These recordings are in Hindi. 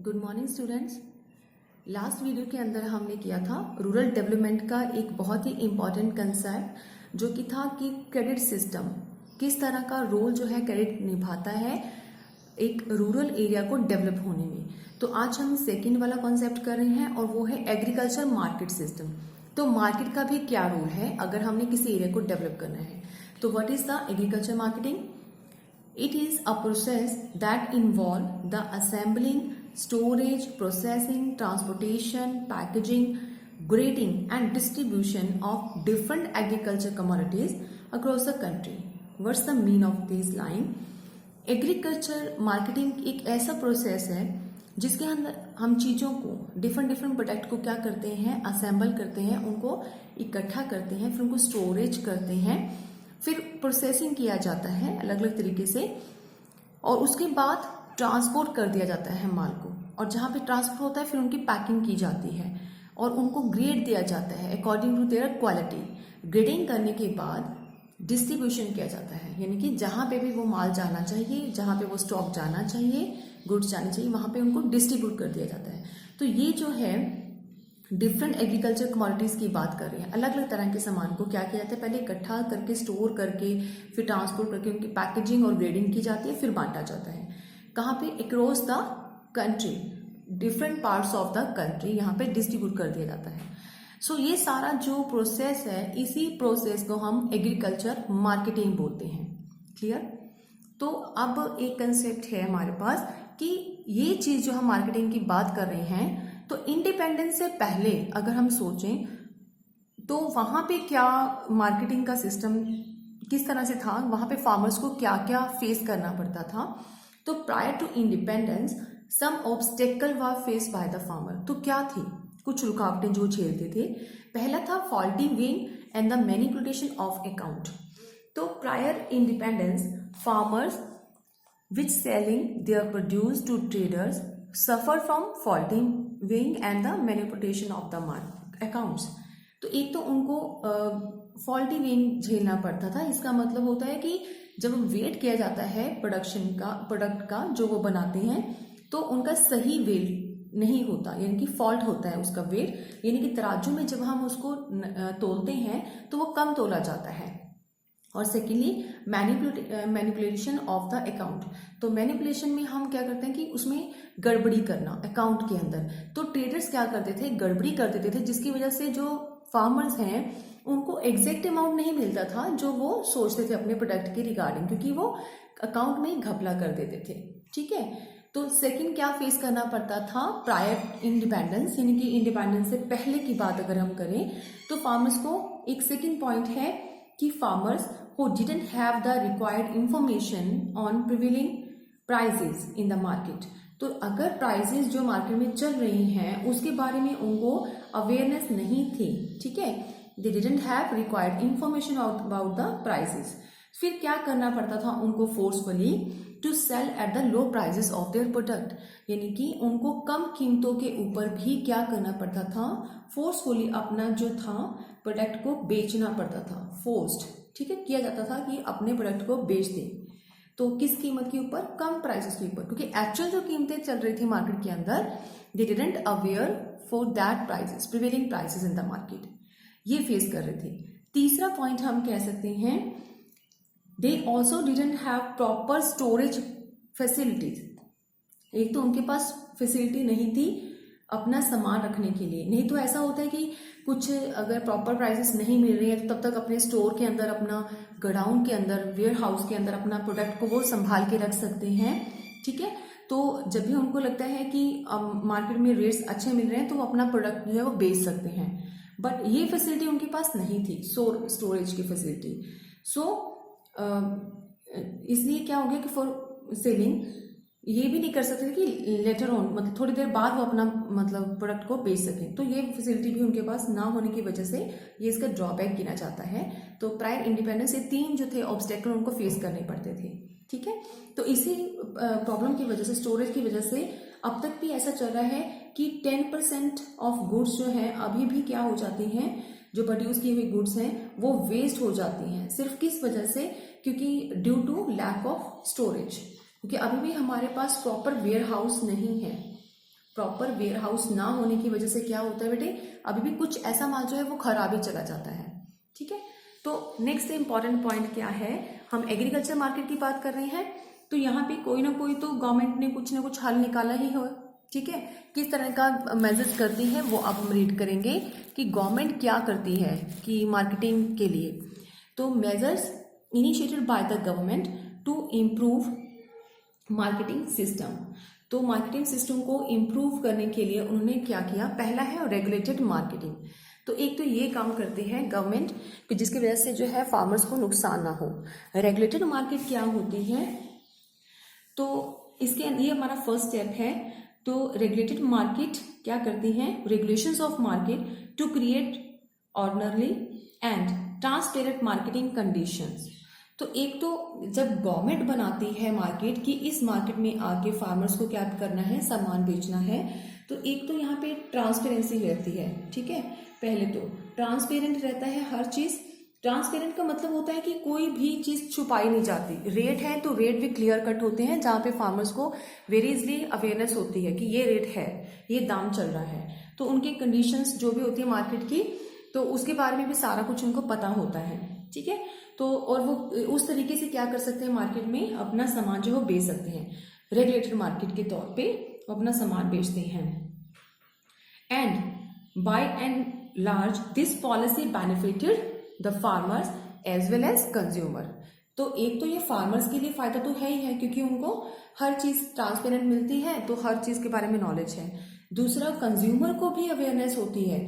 Good morning students. Last video के अंदर हमने किया था रूरल डेवलपमेंट का एक बहुत ही इम्पॉर्टेंट कंसेप्ट जो कि था कि क्रेडिट सिस्टम किस तरह का रोल जो है क्रेडिट निभाता है एक रूरल एरिया को डेवलप होने में। तो आज हम सेकंड वाला कॉन्सेप्ट कर रहे हैं और वो है एग्रीकल्चर मार्केट सिस्टम। तो मार्केट का भी क्या रोल है अगर हमने किसी एरिया को डेवलप करना है। तो what is the agriculture marketing? It is a process that involves the assembling, storage, processing, transportation, packaging, grading and distribution of different agriculture commodities across the country. What's the mean of this line? Agriculture marketing एक ऐसा प्रोसेस है जिसके अंदर हम चीज़ों को डिफरेंट प्रोडक्ट को क्या करते हैं, असेंबल करते हैं, उनको इकट्ठा करते हैं, फिर उनको स्टोरेज करते हैं, फिर प्रोसेसिंग किया जाता है अलग अलग तरीके से और उसके बाद ट्रांसपोर्ट कर दिया जाता है माल को। और जहाँ पे ट्रांसपोर्ट होता है फिर उनकी पैकिंग की जाती है और उनको ग्रेड दिया जाता है according to their quality. Grading करने के बाद डिस्ट्रीब्यूशन किया जाता है, यानी कि जहाँ पे भी वो माल जाना चाहिए, जहाँ पे वो स्टॉक जाना चाहिए, गुड्स जाने चाहिए, वहाँ पे उनको डिस्ट्रीब्यूट कर दिया जाता है। तो ये जो है डिफरेंट एग्रीकल्चर कमोडिटीज की बात कर रहे हैं। अलग अलग तरह के सामान को क्या किया जाता है, पहले इकट्ठा करके स्टोर करके फिर ट्रांसपोर्ट करके उनकी पैकेजिंग और ग्रेडिंग की जाती है, फिर बांटा जाता है। कहाँ पे? Across the country, different parts of the country यहाँ पे डिस्ट्रीब्यूट कर दिया जाता है। सो ये सारा जो प्रोसेस है, इसी प्रोसेस को हम एग्रीकल्चर मार्केटिंग बोलते हैं। क्लियर? तो अब एक कंसेप्ट है हमारे पास कि ये चीज जो हम मार्केटिंग की बात कर रहे हैं, तो इंडिपेंडेंस से पहले अगर हम सोचें तो वहां पे क्या मार्केटिंग का सिस्टम किस तरह से था, वहां पे फार्मर्स को क्या क्या फेस करना पड़ता था। तो prior to independence some obstacle were face by the farmer. तो क्या थी कुछ रुकावटें जो झेलते थे? पहला था faulty weighing and the manipulation of account. तो prior independence farmers which selling their produce to traders suffer from faulty weighing and the manipulation of the accounts। तो एक तो उनको फॉल्टी वेइंग झेलना पड़ता था। इसका मतलब होता है कि जब वेट किया जाता है प्रोडक्ट का जो वो बनाते हैं, तो उनका सही वेट नहीं होता, यानी कि फॉल्ट होता है उसका वेट, यानी कि तराजू में जब हम उसको तोलते हैं तो वो कम तोला जाता है। और secondly manipulation of the account. तो मैनिपुलेशन में हम क्या करते हैं कि उसमें गड़बड़ी करना अकाउंट के अंदर। तो ट्रेडर्स क्या करते थे, गड़बड़ी कर देते थे, जिसकी वजह से जो फार्मर्स हैं उनको एग्जैक्ट अमाउंट नहीं मिलता था जो वो सोचते थे अपने प्रोडक्ट के रिगार्डिंग, क्योंकि वो अकाउंट में घपला कर देते थे। ठीक है, तो सेकंड क्या फेस करना पड़ता था? प्रायर इंडिपेंडेंस, यानी कि इंडिपेंडेंस से पहले की बात अगर हम करें तो फार्मर्स को एक सेकंड पॉइंट है कि farmers who didn't have the required information on prevailing prices in the market। तो अगर प्राइसेस जो मार्केट में चल रही हैं उसके बारे में उनको अवेयरनेस नहीं थी, ठीक है, they didn't have required information about the prices। फिर क्या करना पड़ता था उनको? Forcefully to sell at the low prices of their product, यानी कि उनको कम कीमतों के ऊपर भी क्या करना पड़ता था? फोर्सफुली अपना जो था प्रोडक्ट को बेचना पड़ता था। फोर्स्ड, ठीक है, किया जाता था कि अपने प्रोडक्ट को बेच दें। तो किस कीमत के ऊपर? कम प्राइसेस के ऊपर, क्योंकि एक्चुअल जो कीमतें चल रही थी मार्केट के अंदर, they didn't aware for that prices, prevailing prices in the market, ये फेस कर रहे थे। तीसरा पॉइंट हम कह सकते हैं they also didn't have proper storage facilities. एक तो उनके पास फैसिलिटी नहीं थी अपना सामान रखने के लिए। नहीं तो ऐसा होता है कि कुछ अगर प्रॉपर प्राइसेस नहीं मिल रही है तो तब तक अपने स्टोर के अंदर, अपना गोडाउन के अंदर, वेयर हाउस के अंदर अपना प्रोडक्ट को वो संभाल के रख सकते हैं। ठीक है, तो जब भी उनको लगता है कि मार्केट में रेट्स अच्छे मिल रहे हैं तो वो अपना प्रोडक्ट जो है वो बेच सकते हैं। बट ये फैसिलिटी उनके पास नहीं थी, स्टोरेज की फैसिलिटी। सो इसलिए क्या हो गया कि फॉर सेलिंग ये भी नहीं कर सकते कि लेटर ऑन, मतलब थोड़ी देर बाद वो अपना मतलब प्रोडक्ट को बेच सकें। तो ये फैसिलिटी भी उनके पास ना होने की वजह से ये इसका ड्रॉबैक गिना जाता है। तो प्रायर इंडिपेंडेंस, ये तीन जो थे ऑब्स्टेकल उनको फेस करने पड़ते थे। ठीक है, तो इसी प्रॉब्लम की वजह से, स्टोरेज की वजह से अब तक भी ऐसा चल रहा है कि 10% ऑफ गुड्स जो है अभी भी क्या हो जाती हैं, जो प्रोड्यूस की हुई गुड्स हैं वो वेस्ट हो जाती हैं। सिर्फ किस वजह से? क्योंकि due to lack of storage, क्योंकि अभी भी हमारे पास प्रॉपर वेयर हाउस नहीं है। प्रॉपर वेयर हाउस ना होने की वजह से क्या होता है बेटे, अभी भी कुछ ऐसा माल जो है वो खराब ही चला जाता है। ठीक है, तो नेक्स्ट इंपॉर्टेंट पॉइंट क्या है, हम एग्रीकल्चर मार्केट की बात कर रहे हैं, तो यहाँ पे कोई ना कोई तो गवर्नमेंट ने कुछ ना कुछ हल निकाला ही हो। ठीक है, किस तरह का मेजर्स करती है वो अब हम रीड करेंगे कि गवर्नमेंट क्या करती है कि मार्केटिंग के लिए। तो measures initiated by the government to improve marketing system. तो मार्केटिंग सिस्टम को इम्प्रूव करने के लिए उन्होंने क्या किया, पहला है रेगुलेटेड मार्केटिंग। तो एक तो ये काम करते हैं गवर्नमेंट कि जिसकी वजह से जो है फार्मर्स को नुकसान ना हो। रेगुलेटेड मार्केट क्या होती है, तो इसके ये हमारा फर्स्ट स्टेप है। तो रेगुलेटेड मार्केट क्या करती हैं, regulations of market to create orderly and transparent marketing conditions. तो एक तो जब गवर्नमेंट बनाती है मार्केट कि इस मार्केट में आके फार्मर्स को क्या करना है, सामान बेचना है, तो एक तो यहाँ पे ट्रांसपेरेंसी रहती है। ठीक है, पहले तो ट्रांसपेरेंट रहता है हर चीज। ट्रांसपेरेंट का मतलब होता है कि कोई भी चीज छुपाई नहीं जाती। रेट है तो रेट भी क्लियर कट होते हैं, जहाँ पे फार्मर्स को वेरी इजली अवेयरनेस होती है कि ये रेट है, ये दाम चल रहा है। तो उनके कंडीशंस जो भी होती है मार्केट की, तो उसके बारे में भी सारा कुछ उनको पता होता है। ठीक है, तो और वो उस तरीके से क्या कर सकते हैं, मार्केट में अपना सामान जो है बेच सकते हैं। रेगुलेटेड मार्केट के तौर पे अपना सामान बेचते हैं। And by and large this policy benefited the farmers as well as consumer. तो एक तो ये फार्मर्स के लिए फायदा तो है ही है, क्योंकि उनको हर चीज ट्रांसपेरेंट मिलती है, तो हर चीज के बारे में नॉलेज है। दूसरा, कंज्यूमर को भी अवेयरनेस होती है,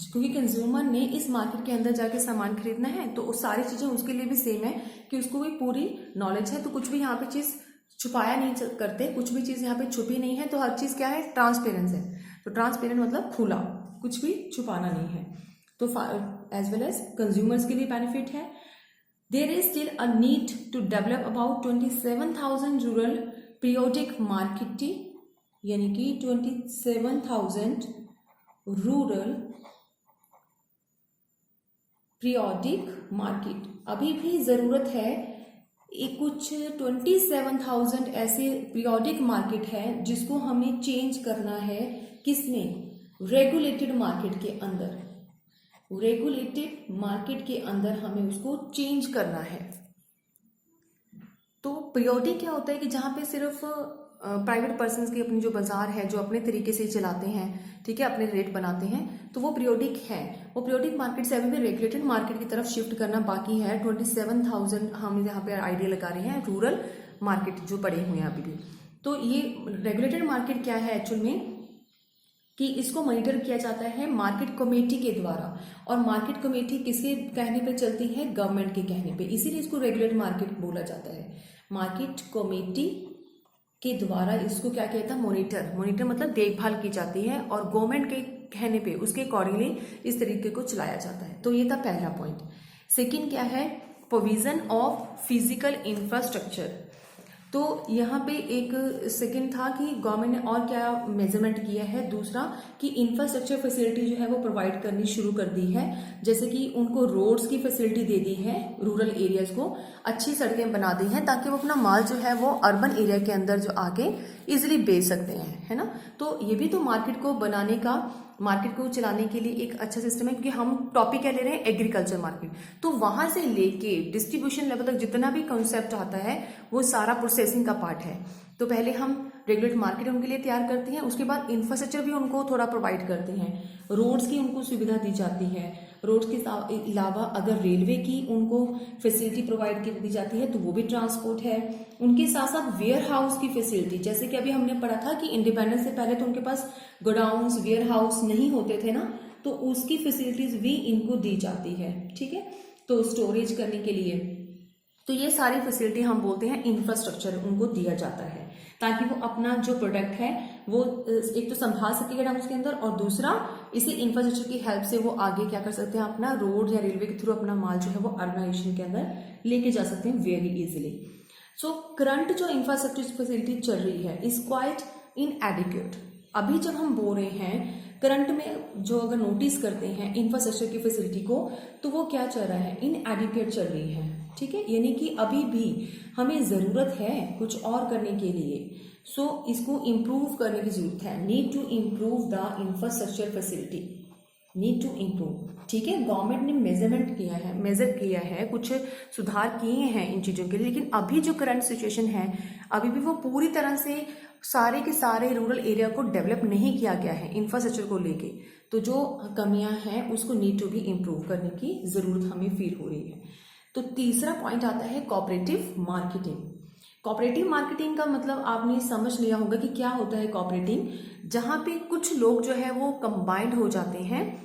क्योंकि कंज्यूमर ने इस मार्केट के अंदर जाके सामान खरीदना है, तो सारी चीजें उसके लिए भी सेम है कि उसको भी पूरी नॉलेज है। तो कुछ भी यहाँ पे चीज छुपाया नहीं करते, कुछ भी चीज यहाँ पे छुपी नहीं है, तो हर चीज क्या है, ट्रांसपेरेंस है। तो ट्रांसपेरेंट मतलब खुला, कुछ भी छुपाना नहीं है। तो एज वेल एज कंज्यूमर्स के लिए बेनिफिट है। There is still a need to develop about 27,000 rural periodic marketing, यानी कि 27,000 रूरल पीरियोडिक मार्केट। अभी भी जरूरत है, एक कुछ 27,000 ऐसे पीरियोडिक मार्केट है जिसको हमें चेंज करना है। किसमें, रेगुलेटेड मार्केट के अंदर। रेगुलेटेड मार्केट के अंदर हमें उसको चेंज करना है। तो पीरियोडिक क्या होता है कि जहाँ पे सिर्फ प्राइवेट पर्सन्स की अपनी जो बाजार है, जो अपने तरीके से चलाते हैं, ठीक है, अपने रेट बनाते हैं, तो वो पीरियोडिक है। वो पीरियोडिक मार्केट से अभी भी रेगुलेटेड मार्केट की तरफ शिफ्ट करना बाकी है। 27,000 हम यहाँ पे आइडिया लगा रहे हैं, रूरल मार्केट जो पड़े हुए हैं अभी भी। तो ये रेगुलेटेड मार्केट क्या है एक्चुअल में, कि इसको मॉनिटर किया जाता है मार्केट कमेटी के द्वारा, और मार्केट कमेटी किसके कहने पे चलती है, गवर्नमेंट के कहने पे, इसीलिए इसको रेगुलेटेड मार्केट बोला जाता है। मार्केट कमेटी के द्वारा इसको क्या कहता है, मॉनिटर मतलब देखभाल की जाती है, और गवर्नमेंट के कहने पे उसके अकॉर्डिंगली इस तरीके को चलाया जाता है। तो ये था पहला पॉइंट। सेकंड क्या है, प्रोविजन ऑफ फिजिकल इंफ्रास्ट्रक्चर। तो यहाँ पे एक सेकंड था कि गवर्नमेंट ने और क्या मेजरमेंट किया है। दूसरा कि इंफ्रास्ट्रक्चर फैसिलिटी जो है वो प्रोवाइड करनी शुरू कर दी है, जैसे कि उनको रोड्स की फैसिलिटी दे दी है, रूरल एरियाज को अच्छी सड़कें बना दी हैं, ताकि वो अपना माल जो है वो अर्बन एरिया के अंदर जो आके इजिली बेच सकते हैं, है ना। तो ये भी तो मार्केट को बनाने का, मार्केट को चलाने के लिए एक अच्छा सिस्टम है, क्योंकि हम टॉपिक क्या ले रहे हैं, एग्रीकल्चर मार्केट। तो वहां से लेके डिस्ट्रीब्यूशन लेवल तक जितना भी कंसेप्ट आता है वो सारा प्रोसेसिंग का पार्ट है। तो पहले हम रेगुलेट मार्केट उनके लिए तैयार करते हैं, उसके बाद इंफ्रास्ट्रक्चर भी उनको थोड़ा प्रोवाइड करते हैं, रोड्स की उनको सुविधा दी जाती है, रोड्स के अलावा अगर रेलवे की उनको फैसिलिटी प्रोवाइड दी जाती है तो वो भी ट्रांसपोर्ट है। उनके साथ साथ वेयर हाउस की फैसिलिटी, जैसे कि अभी हमने पढ़ा था कि इंडिपेंडेंस से पहले तो उनके पास गोडाउन्स, वेयर हाउस नहीं होते थे ना, तो उसकी फैसिलिटीज भी इनको दी जाती है, ठीक है, तो स्टोरेज करने के लिए। तो ये सारी फैसिलिटी हम बोलते हैं इंफ्रास्ट्रक्चर उनको दिया जाता है, ताकि वो अपना जो प्रोडक्ट है वो एक तो संभाल सके गोडाउन के अंदर, और दूसरा इसी इंफ्रास्ट्रक्चर की हेल्प से वो आगे क्या कर सकते हैं, अपना रोड या रेलवे के थ्रू अपना माल जो है वो अर्बनाइजेशन के अंदर लेके जा सकते हैं वेरी इजिली। सो करंट जो इंफ्रास्ट्रक्चर फैसिलिटी चल रही है इज क्वाइट इनएडिक्वेट। अभी जब हम बोल रहे हैं करंट में जो अगर नोटिस करते हैं इंफ्रास्ट्रक्चर की फैसिलिटी को, तो वो क्या चल रहा है, इनएडिक्वेट चल रही है, ठीक है, यानी कि अभी भी हमें जरूरत है कुछ और करने के लिए। सो इसको इम्प्रूव करने की जरूरत है। Need to improve the infrastructure facility, need to improve. ठीक है, गवर्नमेंट ने मेजर किया है, कुछ सुधार किए हैं इन चीज़ों के लिए, लेकिन अभी जो करंट सिचुएशन है अभी भी वो पूरी तरह से सारे के सारे रूरल एरिया को डेवलप नहीं किया गया है इंफ्रास्ट्रक्चर को लेके। तो जो कमियां हैं उसको नीड टू बी इम्प्रूव करने की ज़रूरत हमें फील हो रही है। तो तीसरा पॉइंट आता है कोऑपरेटिव मार्केटिंग। कोऑपरेटिव मार्केटिंग का मतलब आपने समझ लिया होगा कि क्या होता है कोऑपरेटिव, जहाँ पे कुछ लोग जो है वो कंबाइंड हो जाते हैं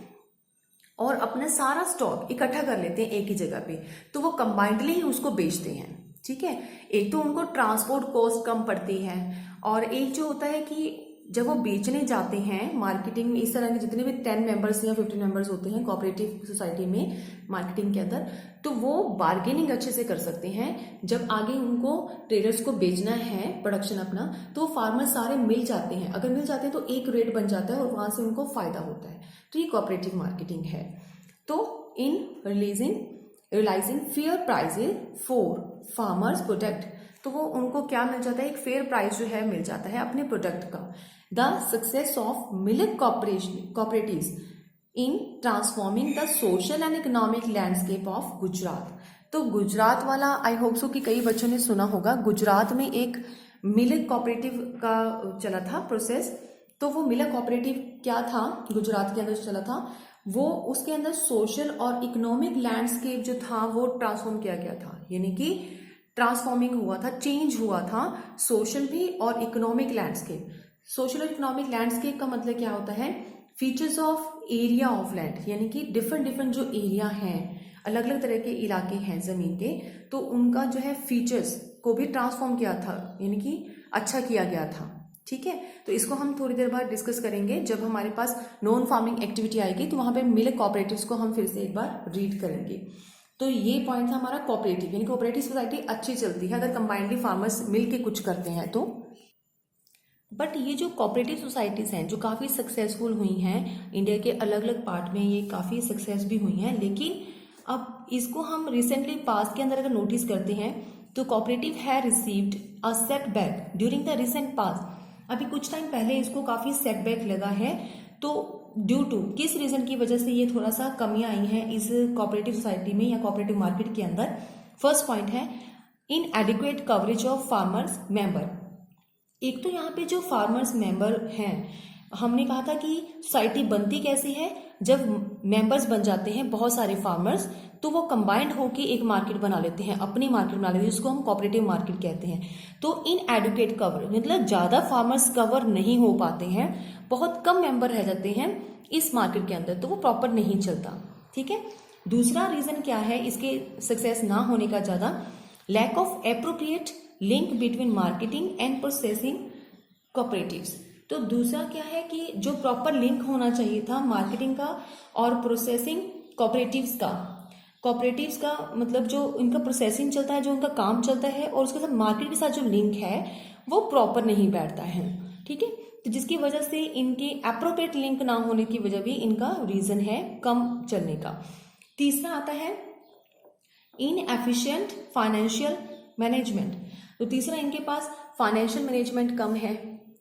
और अपना सारा स्टॉक इकट्ठा कर लेते हैं एक ही जगह पे, तो वो कंबाइंडली ही उसको बेचते हैं। ठीक है, एक तो उनको ट्रांसपोर्ट कॉस्ट कम पड़ती है, और एक जो होता है कि जब वो बेचने जाते हैं मार्केटिंग में, इस तरह के जितने भी 10 मेंबर्स या 15 मेंबर्स होते हैं कोऑपरेटिव सोसाइटी में मार्केटिंग के अंदर, तो वो बार्गेनिंग अच्छे से कर सकते हैं। जब आगे उनको ट्रेडर्स को बेचना है प्रोडक्शन अपना, तो फार्मर्स सारे मिल जाते हैं, अगर मिल जाते हैं तो एक रेट बन जाता है और वहां से उनको फायदा होता है। तो ये कोऑपरेटिव मार्केटिंग है। तो in realising fair prices for farmers product, तो वो उनको क्या मिल जाता है, एक फेयर प्राइस जो है मिल जाता है अपने प्रोडक्ट का। The success of millet cooperatives in transforming the social and economic landscape of Gujarat. तो गुजरात वाला आई होप सो कि कई बच्चों ने सुना होगा, गुजरात में एक मिलेट कॉपरेटिव का चला था प्रोसेस। तो वो मिलेट कॉपरेटिव क्या था, गुजरात के अंदर चला था, वो उसके अंदर सोशल और इकोनॉमिक लैंडस्केप जो था वो ट्रांसफॉर्म किया गया था, यानी कि ट्रांसफॉर्मिंग हुआ था, चेंज हुआ था सोशल भी और इकोनॉमिक लैंडस्केप। सोशल और इकोनॉमिक लैंडस्केप का मतलब क्या होता है, features of area of land, यानी कि डिफरेंट जो एरिया हैं, अलग अलग तरह के इलाके हैं जमीन के, तो उनका जो है फीचर्स को भी ट्रांसफॉर्म किया था, यानी कि अच्छा किया गया था। ठीक है, तो इसको हम थोड़ी देर बाद डिस्कस करेंगे जब हमारे पास नॉन फार्मिंग एक्टिविटी आएगी, तो वहां पे मिलेट कॉपरेटिव्स को हम फिर से एक बार रीड करेंगे। तो ये पॉइंट था हमारा कोऑपरेटिव, यानी कोऑपरेटिव सोसाइटी अच्छी चलती है अगर कंबाइंडली फार्मर्स मिलके कुछ करते हैं तो। बट ये जो कोऑपरेटिव सोसाइटीज हैं जो काफ़ी सक्सेसफुल हुई हैं इंडिया के अलग अलग पार्ट में, ये काफ़ी सक्सेस भी हुई हैं, लेकिन अब इसको हम रिसेंटली पास्ट के अंदर अगर नोटिस करते हैं तो कोऑपरेटिव है received a setback during the recent past. अभी कुछ टाइम पहले इसको काफ़ी सेटबैक लगा है, तो ड्यू टू किस रीजन की वजह से ये थोड़ा सा कमियां आई हैं इस कोऑपरेटिव सोसाइटी में या कोऑपरेटिव मार्केट के अंदर। फर्स्ट पॉइंट है inadequate coverage of farmers member. एक तो यहाँ पे जो फार्मर्स मेंबर हैं, हमने कहा था कि सोसाइटी बनती कैसे है, जब मेंबर्स बन जाते हैं बहुत सारे फार्मर्स, तो वो कंबाइंड होकर एक मार्केट बना लेते हैं, अपनी मार्केट बना लेते हैं, जिसको हम कोऑपरेटिव मार्केट कहते हैं। तो इन एडुकेट कवर मतलब ज़्यादा फार्मर्स कवर नहीं हो पाते हैं, बहुत कम मेंबर रह जाते हैं इस मार्केट के अंदर, तो वो प्रॉपर नहीं चलता। ठीक है, दूसरा रीज़न क्या है इसके सक्सेस ना होने का ज़्यादा, lack of appropriate link between marketing and processing cooperatives. तो दूसरा क्या है कि जो प्रॉपर लिंक होना चाहिए था मार्केटिंग का और प्रोसेसिंग कोऑपरेटिव्स का मतलब जो इनका प्रोसेसिंग चलता है, जो उनका काम चलता है, और उसके साथ मार्केट के साथ जो लिंक है वो प्रॉपर नहीं बैठता है। ठीक है, तो जिसकी वजह से इनके एप्रोप्रिएट लिंक ना होने की वजह भी इनका रीजन है कम चलने का। तीसरा आता है इनएफिशिएंट फाइनेंशियल मैनेजमेंट। तो तीसरा इनके पास फाइनेंशियल मैनेजमेंट कम है।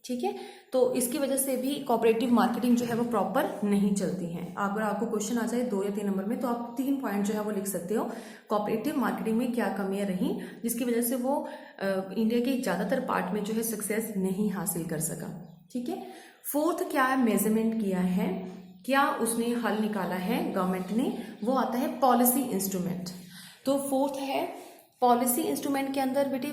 ठीक है, तो इसकी वजह से भी कोऑपरेटिव मार्केटिंग जो है वो प्रॉपर नहीं चलती है। अगर आपको क्वेश्चन आ जाए 2 या 3 नंबर में, तो आप 3 पॉइंट जो है वो लिख सकते हो, कोऑपरेटिव मार्केटिंग में क्या कमियां रही जिसकी वजह से वो इंडिया के ज़्यादातर पार्ट में जो है सक्सेस नहीं हासिल कर सका। ठीक है, फोर्थ क्या है, मेजरमेंट किया है, क्या उसने हल निकाला है गवर्नमेंट ने, वो आता है पॉलिसी इंस्ट्रूमेंट। तो फोर्थ है पॉलिसी इंस्ट्रूमेंट के अंदर बेटे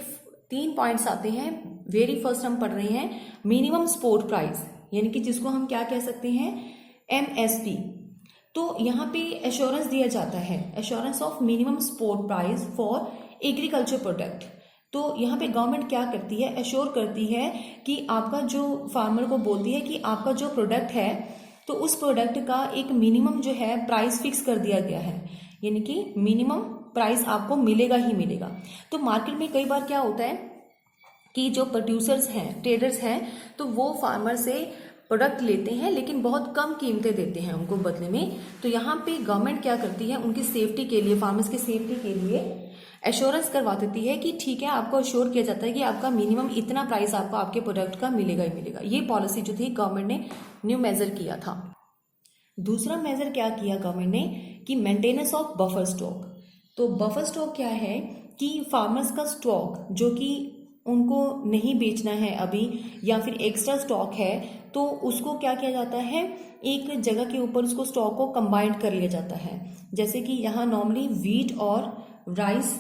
3 पॉइंट्स आते हैं। वेरी फर्स्ट हम पढ़ रहे हैं मिनिमम सपोर्ट प्राइस, यानी कि जिसको हम क्या कह सकते हैं, MSP। तो यहाँ पे एश्योरेंस दिया जाता है, assurance of minimum support price for agriculture product. तो यहाँ पे गवर्नमेंट क्या करती है, एश्योर करती है कि आपका जो फार्मर को बोलती है कि आपका जो प्रोडक्ट है तो उस प्रोडक्ट का एक मिनिमम जो है प्राइस फिक्स कर दिया गया है, यानी कि मिनिमम प्राइस आपको मिलेगा ही मिलेगा। तो मार्केट में कई बार क्या होता है कि जो प्रोड्यूसर्स हैं, ट्रेडर्स हैं, तो वो फार्मर से प्रोडक्ट लेते हैं लेकिन बहुत कम कीमतें देते हैं उनको बदले में। तो यहाँ पे गवर्नमेंट क्या करती है, उनकी सेफ्टी के लिए, फार्मर्स की सेफ्टी के लिए एश्योरेंस करवा देती है कि ठीक है, आपको एश्योर किया जाता है कि आपका मिनिमम इतना प्राइस आपको आपके प्रोडक्ट का मिलेगा ही मिलेगा। ये पॉलिसी जो थी गवर्नमेंट ने न्यू मेजर किया था। दूसरा मेजर क्या किया गवर्नमेंट ने कि मेंटेनेंस ऑफ बफर स्टॉक। तो बफर स्टॉक क्या है कि फार्मर्स का स्टॉक जो कि उनको नहीं बेचना है अभी या फिर एक्स्ट्रा स्टॉक है, तो उसको क्या किया जाता है, एक जगह के ऊपर उसको स्टॉक को कंबाइंड कर लिया जाता है। जैसे कि यहाँ नॉर्मली वीट और राइस,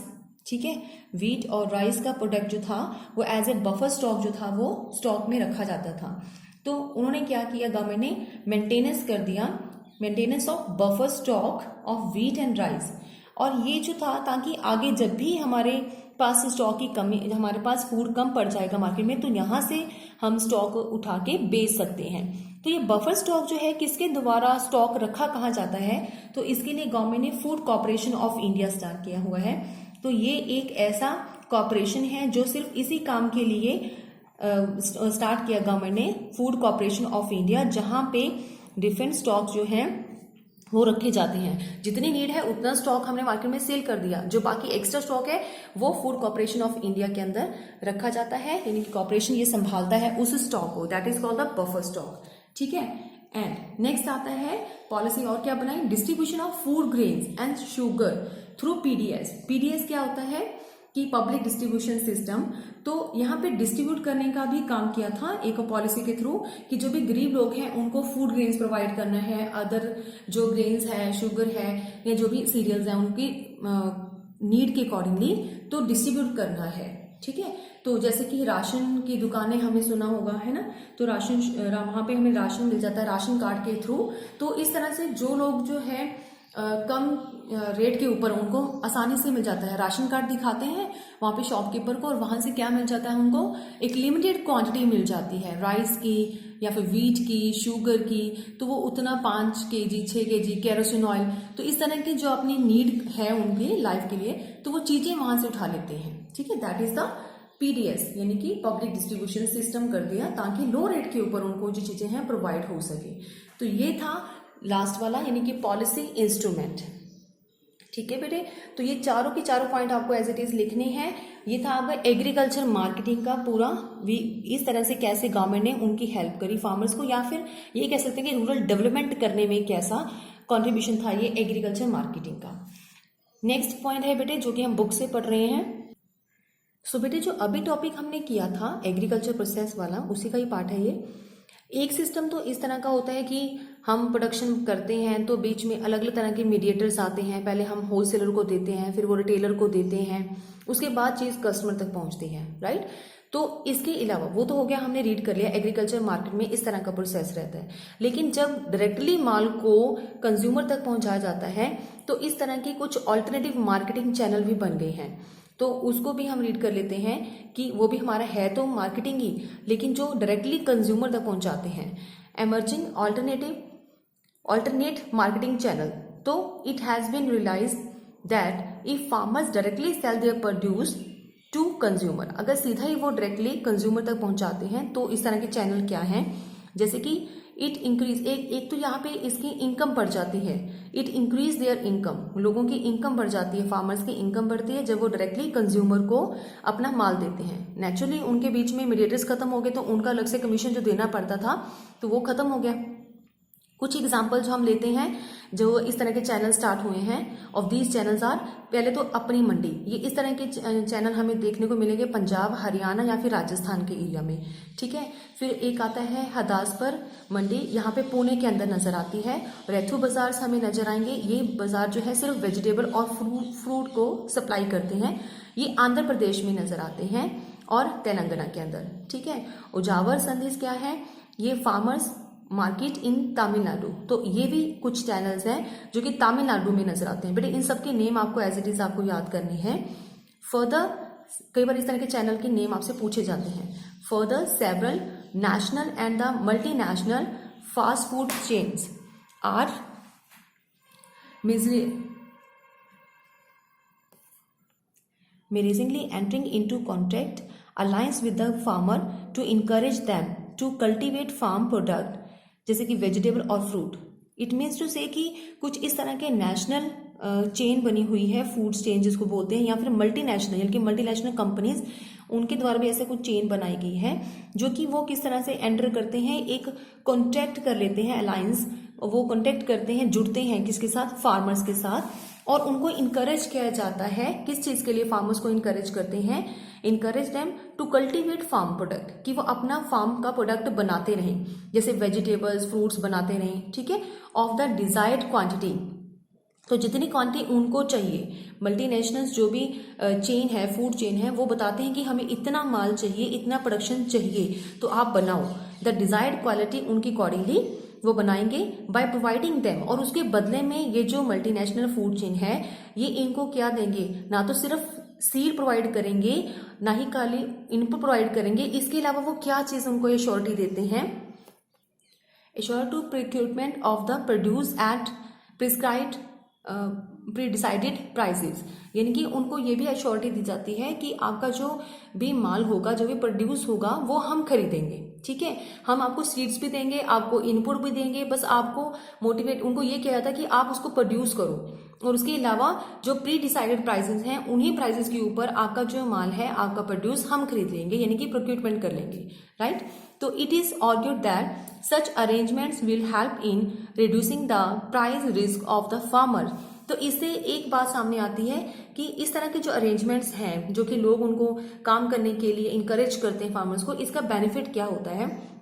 ठीक है, वीट और राइस का प्रोडक्ट जो था वो एज ए बफर स्टॉक जो था वो स्टॉक में रखा जाता था। तो उन्होंने क्या किया, गवर्नमेंट ने मेंटेनेंस कर दिया, maintenance of buffer stock of wheat and rice. और ये जो था ताकि आगे जब भी हमारे पास स्टॉक की कमी, हमारे पास फूड कम पड़ जाएगा मार्केट में, तो यहाँ से हम स्टॉक उठा के बेच सकते हैं। तो ये बफर स्टॉक जो है किसके द्वारा स्टॉक रखा कहाँ जाता है, तो इसके लिए गवर्नमेंट ने food corporation of India start किया हुआ है। तो ये एक ऐसा कॉर्पोरेशन है जो सिर्फ इसी काम के लिए स्टार्ट किया गवर्नमेंट ने, फूड कॉर्पोरेशन ऑफ इंडिया, जहां पे डिफरेंट स्टॉक जो हैं वो रखे जाते हैं। जितनी नीड है उतना स्टॉक हमने मार्केट में सेल कर दिया, जो बाकी एक्स्ट्रा स्टॉक है वो फूड कॉर्पोरेशन ऑफ इंडिया के अंदर रखा जाता है, यानी कि कॉर्पोरेशन ये संभालता है उस स्टॉक को, that is called the buffer stock. ठीक है, एंड नेक्स्ट आता है पॉलिसी और क्या बनाई, distribution of food grains and sugar through PDS. PDS क्या होता है कि पब्लिक डिस्ट्रीब्यूशन सिस्टम। तो यहाँ पे डिस्ट्रीब्यूट करने का भी काम किया था एक पॉलिसी के थ्रू कि जो भी गरीब लोग हैं उनको फूड ग्रेन्स प्रोवाइड करना है, अदर जो ग्रेन्स है, शुगर है या जो भी सीरियल्स हैं उनकी नीड के अकॉर्डिंगली तो डिस्ट्रीब्यूट करना है। ठीक है, तो जैसे कि राशन की दुकानें हमें सुना होगा है ना, तो राशन वहां पे हमें राशन मिल जाता है राशन कार्ड के थ्रू। तो इस तरह से जो लोग जो है कम रेट के ऊपर उनको आसानी से मिल जाता है, राशन कार्ड दिखाते हैं वहां पे शॉपकीपर को और वहां से क्या मिल जाता है, उनको एक लिमिटेड क्वांटिटी मिल जाती है राइस की या फिर वीट की, शुगर की, तो वो उतना 5 केजी 6 केजी केरोसिन ऑयल, तो इस तरह की जो अपनी नीड है उनकी लाइफ के लिए तो वो चीजें वहां से उठा लेते हैं। ठीक है, दैट इज द पीडीएस, यानी कि पब्लिक डिस्ट्रीब्यूशन सिस्टम कर दिया ताकि लो रेट के ऊपर उनको जो चीजें हैं प्रोवाइड हो सके। तो ये था लास्ट वाला, यानी कि पॉलिसी इंस्ट्रूमेंट। ठीक है बेटे, तो ये चारों के चारों पॉइंट आपको एज इट इज लिखने हैं। ये था आपका एग्रीकल्चर मार्केटिंग का पूरा, इस तरह से कैसे गवर्नमेंट ने उनकी हेल्प करी फार्मर्स को, या फिर ये कह सकते हैं कि रूरल डेवलपमेंट करने में कैसा कॉन्ट्रीब्यूशन था ये एग्रीकल्चर मार्केटिंग का। नेक्स्ट पॉइंट है बेटे जो कि हम बुक से पढ़ रहे हैं। सो बेटे जो अभी टॉपिक हमने किया था एग्रीकल्चर प्रोसेस वाला, उसी का ही पार्ट है ये। एक सिस्टम तो इस तरह का होता है कि हम प्रोडक्शन करते हैं तो बीच में अलग अलग तरह के मीडिएटर्स आते हैं, पहले हम होलसेलर को देते हैं, फिर वो रिटेलर को देते हैं, उसके बाद चीज कस्टमर तक पहुंचती है, राइट। तो इसके अलावा वो तो हो गया, हमने रीड कर लिया एग्रीकल्चर मार्केट में इस तरह का प्रोसेस रहता है। लेकिन जब डायरेक्टली माल को कंज्यूमर तक पहुंचाया जाता है तो इस तरह के कुछ ऑल्टरनेटिव मार्केटिंग चैनल भी बन गए हैं, तो उसको भी हम रीड कर लेते हैं कि वो भी हमारा है तो मार्केटिंग ही, लेकिन जो डायरेक्टली कंज्यूमर तक पहुंचाते हैं, एमर्जिंग ऑल्टरनेट मार्केटिंग चैनल। तो it has been realised that if farmers directly sell their produce to consumer, अगर सीधा ही वो डायरेक्टली कंज्यूमर तक पहुंचाते हैं तो इस तरह के चैनल क्या हैं, जैसे कि इट इंक्रीज, एक तो यहाँ पे इसकी इनकम बढ़ जाती है, इट इंक्रीज देयर इनकम, लोगों की इनकम बढ़ जाती है, फार्मर्स की इनकम बढ़ती है जब वो डायरेक्टली कंज्यूमर को अपना माल देते हैं। नेचुरली उनके बीच में मीडिएटर्स खत्म हो गए तो उनका अलग से कमीशन जो देना पड़ता था तो वो खत्म हो गया। कुछ एग्जाम्पल जो हम लेते हैं जो इस तरह के चैनल स्टार्ट हुए हैं, ऑफ दीज चैनल्स आर, पहले तो अपनी मंडी, ये इस तरह के चैनल हमें देखने को मिलेंगे पंजाब, हरियाणा या फिर राजस्थान के एरिया में। ठीक है, फिर एक आता है हदासपुर मंडी, यहाँ पे पुणे के अंदर नजर आती है। रेथू बाजार हमें नजर आएंगे, ये बाजार जो है सिर्फ वेजिटेबल और फ्रूट को सप्लाई करते हैं, ये आंध्र प्रदेश में नजर आते हैं और तेलंगाना के अंदर। ठीक है, उजावर संदेश क्या है, ये फार्मर्स मार्केट इन तमिलनाडु, तो ये भी कुछ चैनल्स हैं जो कि तमिलनाडु में नजर आते हैं। बेटे इन सब के नेम आपको एज इट इज आपको याद करने हैं। फर्दर कई बार इस तरह के चैनल के नेम आपसे पूछे जाते हैं। Further several national and the multinational fast food chains are amazingly entering into contract alliance with the farmer to encourage them to cultivate farm product जैसे कि वेजिटेबल और फ्रूट। इट मीन्स टू से कि कुछ इस तरह के नेशनल चेन बनी हुई है, फूड चेन जिसको बोलते हैं, या फिर मल्टीनेशनल यानी कि मल्टीनेशनल कंपनीज, उनके द्वारा भी ऐसे कुछ चेन बनाई गई है जो कि वो किस तरह से एंटर करते हैं, एक कॉन्ट्रैक्ट कर लेते हैं, अलायंस, वो कॉन्ट्रैक्ट करते हैं, जुड़ते हैं किसके साथ, फार्मर्स के साथ, और उनको इनकरेज किया जाता है। किस चीज के लिए फार्मर्स को इनकरेज करते हैं, encourage them to cultivate farm product, कि वो अपना फार्म का प्रोडक्ट बनाते रहें, जैसे वेजिटेबल्स, फ्रूट्स बनाते रहें, ठीक है, ऑफ द डिजायर्ड क्वांटिटी। तो जितनी क्वांटिटी उनको चाहिए, मल्टीनेशनल्स जो भी चेन है, फूड चेन है, वो बताते हैं कि हमें इतना माल चाहिए, इतना प्रोडक्शन चाहिए, तो आप बनाओ। द डिजायर्ड क्वालिटी उनकी अकॉर्डिंगली वो बनाएंगे बाय प्रोवाइडिंग देम, और उसके बदले में ये जो मल्टीनेशनल फूड चेन है ये इनको क्या देंगे, ना तो सिर्फ सीड प्रोवाइड करेंगे, ना ही खाली इनपुट प्रोवाइड करेंगे, इसके अलावा वो क्या चीज उनको एश्योरिटी देते हैं, assure to procurement of the produce at prescribed pre decided prices, यानी कि उनको ये भी एश्योरिटी दी जाती है कि आपका जो भी माल होगा, जो भी प्रोड्यूस होगा, वो हम खरीदेंगे, ठीक है, हम आपको सीड्स भी देंगे, आपको इनपुट भी देंगे, बस आपको मोटिवेट, उनको ये किया जाता है कि आप उसको प्रोड्यूस करो, और उसके अलावा जो प्री डिसाइडेड प्राइसेस हैं उन्हीं प्राइसेस के ऊपर आपका जो माल है, आपका प्रोड्यूस हम खरीद लेंगे, यानी कि प्रोक्यूरमेंट कर लेंगे, राइट। तो it is argued that such arrangements will help in reducing the price risk of the farmer. तो इससे एक बात सामने आती है कि इस तरह के जो अरेंजमेंट्स हैं, जो कि लोग उनको काम करने के लिए इंकरेज करते हैं फार्मर्स को, इसका बेनिफिट क्या होता है,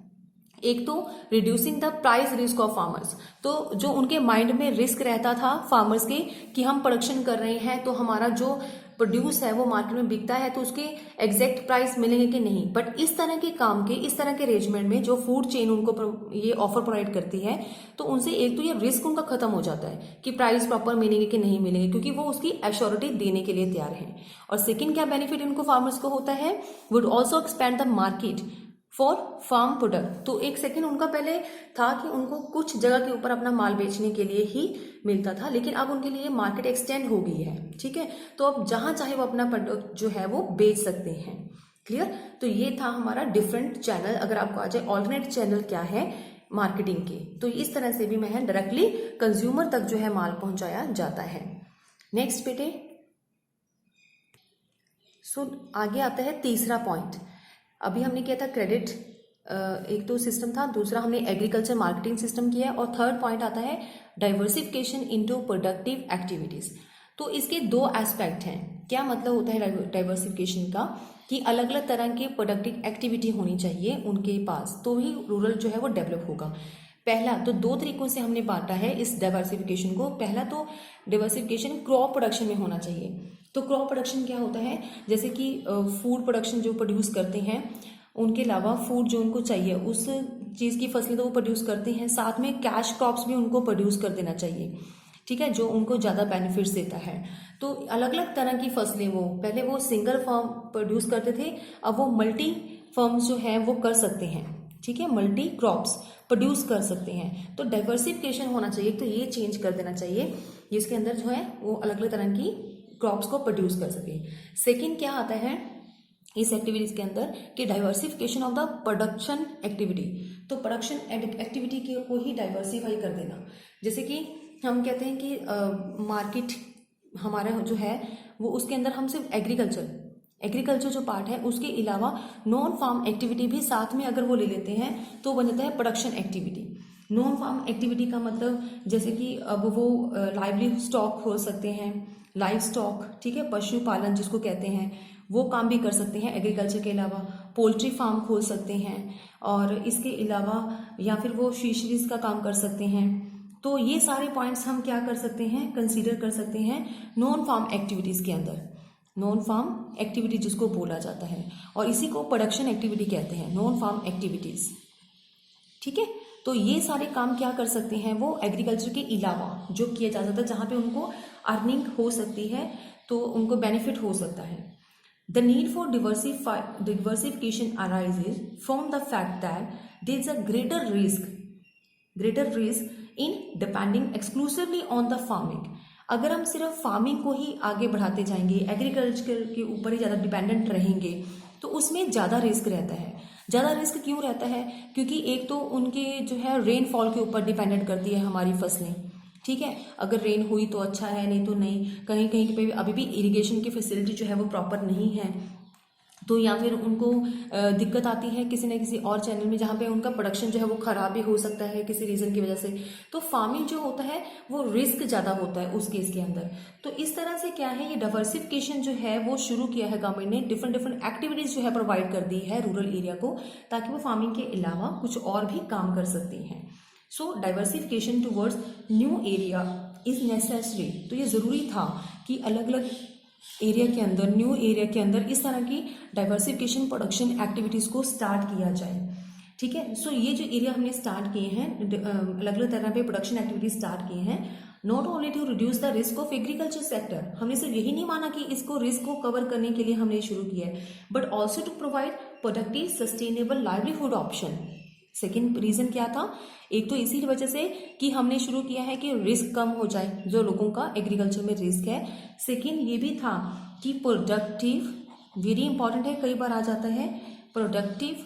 एक तो reducing the price risk of farmers, तो जो उनके माइंड में रिस्क रहता था फार्मर्स के कि हम प्रोडक्शन कर रहे हैं तो हमारा जो प्रोड्यूस है वो मार्केट में बिकता है तो उसके एग्जैक्ट प्राइस मिलेंगे कि नहीं, बट इस तरह के काम के, इस तरह के अरेंजमेंट में जो फूड चेन उनको ये ऑफर प्रोवाइड करती है, तो उनसे एक तो ये रिस्क उनका खत्म हो जाता है कि प्राइस प्रॉपर मिलेंगे कि नहीं मिलेंगे, क्योंकि वो उसकी एश्योरिटी देने के लिए तैयार है। और सेकेंड क्या बेनिफिट इनको फार्मर्स को होता है, would also expand the market for farm product. तो एक सेकेंड उनका पहले था कि उनको कुछ जगह के ऊपर अपना माल बेचने के लिए ही मिलता था, लेकिन अब उनके लिए मार्केट एक्सटेंड हो गई है, ठीक है, तो अब जहां चाहे वो अपना प्रोडक्ट जो है वो बेच सकते हैं। क्लियर। तो ये था हमारा डिफरेंट चैनल। अगर आपको आ जाए ऑल्टरनेट चैनल क्या है मार्केटिंग के, तो इस तरह से भी मैं डायरेक्टली कंज्यूमर तक जो है माल पहुंचाया जाता है। नेक्स्ट बेटे, सो आगे आता है तीसरा पॉइंट। अभी हमने किया था क्रेडिट, एक तो सिस्टम था, दूसरा हमने एग्रीकल्चर मार्केटिंग सिस्टम किया है, और थर्ड पॉइंट आता है डाइवर्सिफिकेशन इनटू प्रोडक्टिव एक्टिविटीज। तो इसके दो एस्पेक्ट हैं। क्या मतलब होता है डाइवर्सिफिकेशन का, कि अलग अलग तरह की प्रोडक्टिव एक्टिविटी होनी चाहिए उनके पास, तो ही रूरल जो है वो डेवलप होगा। पहला तो दो तरीकों से हमने बांटा है इस डाइवर्सिफिकेशन को। पहला तो डाइवर्सिफिकेशन क्रॉप प्रोडक्शन में होना चाहिए। तो क्रॉप प्रोडक्शन क्या होता है, जैसे कि फूड प्रोडक्शन जो प्रोड्यूस करते हैं, उनके अलावा फूड जो उनको चाहिए उस चीज़ की फसलें तो वो प्रोड्यूस करते हैं, साथ में कैश क्रॉप्स भी उनको प्रोड्यूस कर देना चाहिए, ठीक है, जो उनको ज़्यादा बेनिफिट्स देता है। तो अलग अलग तरह की फसलें, वो पहले वो सिंगल फर्म प्रोड्यूस करते थे, अब वो मल्टी फर्म्स जो है वो कर सकते हैं, ठीक है, मल्टी क्रॉप्स प्रोड्यूस कर सकते हैं। तो डाइवर्सिफिकेशन होना चाहिए, तो ये चेंज कर देना चाहिए, जिसके अंदर जो है वो अलग अलग तरह की क्रॉप्स को प्रोड्यूस कर सके। सेकेंड क्या आता है इस एक्टिविटीज के अंदर, कि diversification of the production activity. तो प्रोडक्शन एक्टिविटी को ही डाइवर्सिफाई कर देना। जैसे कि हम कहते हैं कि मार्केट हमारा जो है वो, उसके अंदर हम सिर्फ एग्रीकल्चर जो पार्ट है उसके अलावा नॉन फार्म एक्टिविटी भी साथ में अगर वो ले लेते हैं तो बन जाता है production activity. Non farm activity का मतलब जैसे कि अब वो लाइवली स्टॉक खोल सकते हैं, लाइव स्टॉक, ठीक है, पशुपालन जिसको कहते हैं, वो काम भी कर सकते हैं एग्रीकल्चर के अलावा। पोल्ट्री फार्म खोल सकते हैं, और इसके अलावा या फिर वो फिशरीज का काम कर सकते हैं। तो ये सारे पॉइंट्स हम क्या कर सकते हैं, कंसीडर कर सकते हैं नॉन फार्म एक्टिविटीज के अंदर। नॉन फार्म एक्टिविटी जिसको बोला जाता है, और इसी को प्रोडक्शन एक्टिविटी कहते हैं, नॉन फार्म एक्टिविटीज, ठीक है। तो ये सारे काम क्या कर सकते हैं वो एग्रीकल्चर के अलावा जो किया जा सकता है, जहां पे उनको अर्निंग हो सकती है, तो उनको बेनिफिट हो सकता है। The need for diversification arises from the fact that there is a greater risk in depending exclusively on the farming। अगर हम सिर्फ फार्मिंग को ही आगे बढ़ाते जाएंगे, एग्रीकल्चर के ऊपर ही ज़्यादा डिपेंडेंट रहेंगे, तो उसमें ज़्यादा रिस्क रहता है। ज़्यादा रिस्क क्यों रहता है, क्योंकि एक तो उनके जो है रेनफॉल के ऊपर डिपेंडेंट करती है हमारी फसलें, ठीक है, अगर रेन हुई तो अच्छा है, नहीं तो नहीं। कहीं कहीं पे अभी भी इरिगेशन की फैसिलिटी जो है वो प्रॉपर नहीं है, तो या फिर उनको दिक्कत आती है किसी न किसी और चैनल में, जहाँ पे उनका प्रोडक्शन जो है वो खराब भी हो सकता है किसी रीज़न की वजह से। तो फार्मिंग जो होता है वो रिस्क ज़्यादा होता है उस केस के अंदर। तो इस तरह से क्या है, ये डाइवर्सिफिकेशन जो है वो शुरू किया है गवर्नमेंट ने, डिफरेंट डिफरेंट एक्टिविटीज़ जो है प्रोवाइड कर दी है रूरल एरिया को, ताकि वो फार्मिंग के अलावा कुछ और भी काम कर सकती हैं। So diversification towards new area is necessary. तो ये ज़रूरी था कि अलग अलग एरिया के अंदर, न्यू एरिया के अंदर इस तरह की डाइवर्सिफिकेशन प्रोडक्शन एक्टिविटीज़ को स्टार्ट किया जाए। ठीक है, सो ये जो एरिया हमने स्टार्ट किए हैं, अलग अलग तरह पे प्रोडक्शन एक्टिविटीज स्टार्ट किए हैं, not only to reduce the risk of agriculture sector. हमने सिर्फ यही नहीं माना कि इसको रिस्क को कवर करने के लिए हमने शुरू किया है, but also to provide productive sustainable livelihood option. Second reason क्या था, एक तो इसी वजह से कि हमने शुरू किया है कि रिस्क कम हो जाए, जो लोगों का एग्रीकल्चर में रिस्क है। सेकेंड ये भी था कि प्रोडक्टिव, वेरी इंपॉर्टेंट है, कई बार आ जाता है, प्रोडक्टिव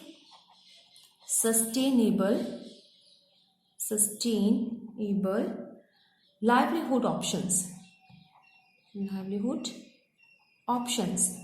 सस्टेनेबल लाइवलीहुड ऑप्शंस।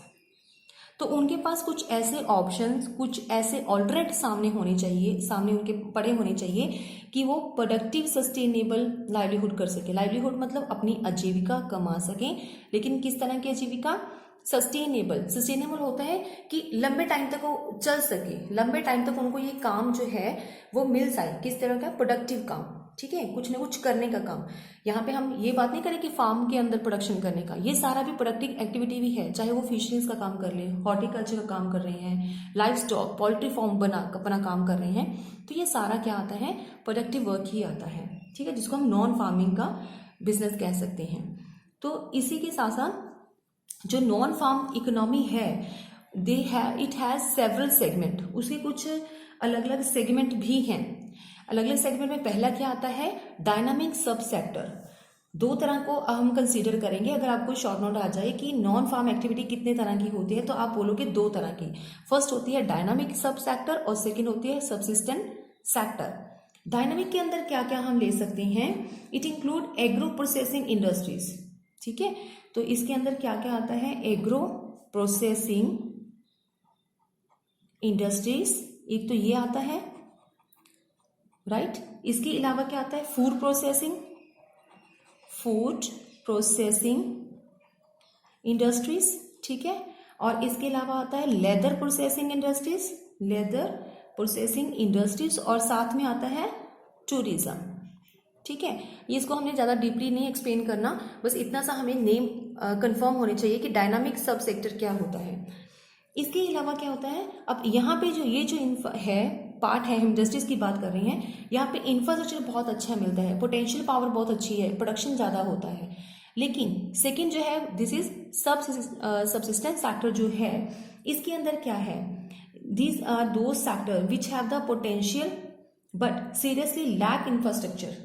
तो उनके पास कुछ ऐसे ऑप्शंस, कुछ ऐसे ऑल्टरनेट सामने होने चाहिए, सामने उनके पड़े होने चाहिए कि वो प्रोडक्टिव सस्टेनेबल लाइवलीहुड कर सके। लाइवलीहुड मतलब अपनी आजीविका कमा सकें, लेकिन किस तरह की आजीविका, सस्टेनेबल होता है कि लंबे टाइम तक वो चल सके, लंबे टाइम तक उनको ये काम जो है वो मिल जाए। किस तरह का, प्रोडक्टिव काम, ठीक है, कुछ ना कुछ करने का काम। यहाँ पे हम ये बात नहीं करें कि फार्म के अंदर प्रोडक्शन करने का, ये सारा भी प्रोडक्टिव एक्टिविटी भी है, चाहे वो फिशरीज का काम कर ले, हॉर्टिकल्चर का काम कर रहे हैं, लाइव स्टॉक, पोल्ट्री फार्म अपना काम कर रहे हैं, तो ये सारा क्या आता है, प्रोडक्टिव वर्क ही आता है। ठीक है, जिसको हम नॉन फार्मिंग का बिजनेस कह सकते हैं। तो इसी के साथ साथ जो नॉन फार्म इकोनॉमी है, इट हैज सेवरल सेगमेंट, उसके कुछ अलग अलग सेगमेंट भी हैं। अलग अलग सेगमेंट में पहला क्या आता है, डायनामिक सब सेक्टर। दो तरह को हम कंसीडर करेंगे। अगर आपको शॉर्ट नोट आ जाए कि नॉन फार्म एक्टिविटी कितने तरह की होती है, तो आप बोलोगे दो तरह की। फर्स्ट होती है डायनामिक सब सेक्टर और सेकेंड होती है सबसिस्टेंट सेक्टर। डायनामिक के अंदर क्या क्या हम ले सकते हैं, it include agro processing industries. ठीक है, तो इसके अंदर क्या क्या आता है, एग्रो प्रोसेसिंग इंडस्ट्रीज, एक तो ये आता है, राइट। इसके अलावा क्या आता है, फूड प्रोसेसिंग इंडस्ट्रीज, ठीक है। और इसके अलावा आता है लेदर प्रोसेसिंग इंडस्ट्रीज, और साथ में आता है टूरिज्म। ठीक है, ये इसको हमने ज़्यादा डीपली नहीं एक्सप्लेन करना, बस इतना सा हमें नेम कंफर्म होने चाहिए कि डायनामिक सब सेक्टर क्या होता है। इसके अलावा क्या होता है, अब यहाँ पे जो ये जो पार्ट है, हम इंडस्ट्रीज की बात कर रहे हैं, यहाँ पे इंफ्रास्ट्रक्चर बहुत अच्छा मिलता है, पोटेंशियल पावर बहुत अच्छी है, प्रोडक्शन ज़्यादा होता है। लेकिन सेकेंड जो है, दिस इज सबसिस्टेंस सेक्टर जो है, इसके अंदर क्या है, these are those sector which have the potential but seriously lack infrastructure.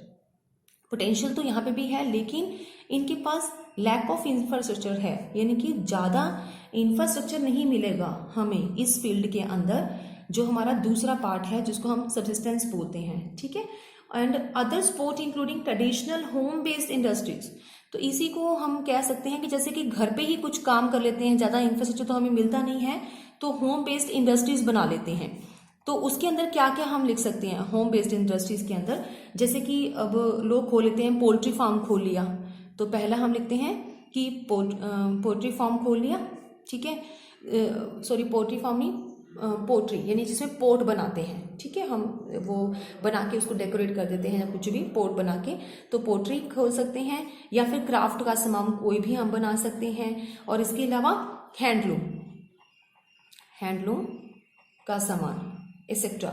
Potential तो यहाँ पे भी है, लेकिन इनके पास लैक ऑफ इंफ्रास्ट्रक्चर है, यानी कि ज़्यादा इंफ्रास्ट्रक्चर नहीं मिलेगा हमें इस फील्ड के अंदर, जो हमारा दूसरा पार्ट है जिसको हम सबसिस्टेंस बोलते हैं। ठीक है, and other sport including traditional home based industries. तो इसी को हम कह सकते हैं कि जैसे कि घर पे ही कुछ काम कर लेते हैं, ज़्यादा इंफ्रास्ट्रक्चर तो हमें मिलता नहीं है, तो होम बेस्ड इंडस्ट्रीज बना लेते हैं। तो उसके अंदर क्या क्या हम लिख सकते हैं होम बेस्ड इंडस्ट्रीज के अंदर, जैसे कि अब लोग खोल लेते हैं, पोल्ट्री फार्म खोल लिया, तो पहला हम लिखते हैं कि पोल्ट्री फार्म खोल लिया। ठीक है, सॉरी पोल्ट्री फार्म नहीं, पोट्री, यानी जिसमें पोर्ट बनाते हैं। ठीक है, हम वो बना के उसको डेकोरेट कर देते हैं या कुछ भी पोर्ट बना के, तो पोट्री खोल सकते हैं, या फिर क्राफ्ट का सामान कोई भी हम बना सकते हैं। और इसके अलावा हैंडलूम का सामान एक्सेट्रा।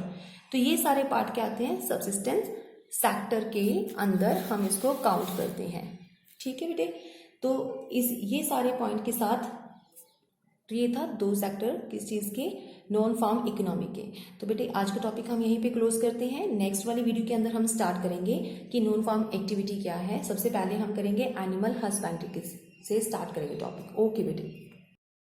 तो ये सारे पार्ट क्या आते हैं, सबसिस्टेंस सेक्टर के अंदर हम इसको काउंट करते हैं। ठीक है बेटे, तो ये सारे पॉइंट के साथ ये था दो सेक्टर किस चीज़ के, नॉन फार्म इकोनॉमी के। तो बेटे आज का टॉपिक हम यहीं पे क्लोज करते हैं। नेक्स्ट वाली वीडियो के अंदर हम स्टार्ट करेंगे कि नॉन फार्म एक्टिविटी क्या है। सबसे पहले हम करेंगे एनिमल हस्बेंड्री से स्टार्ट करेंगे टॉपिक। ओके बेटे।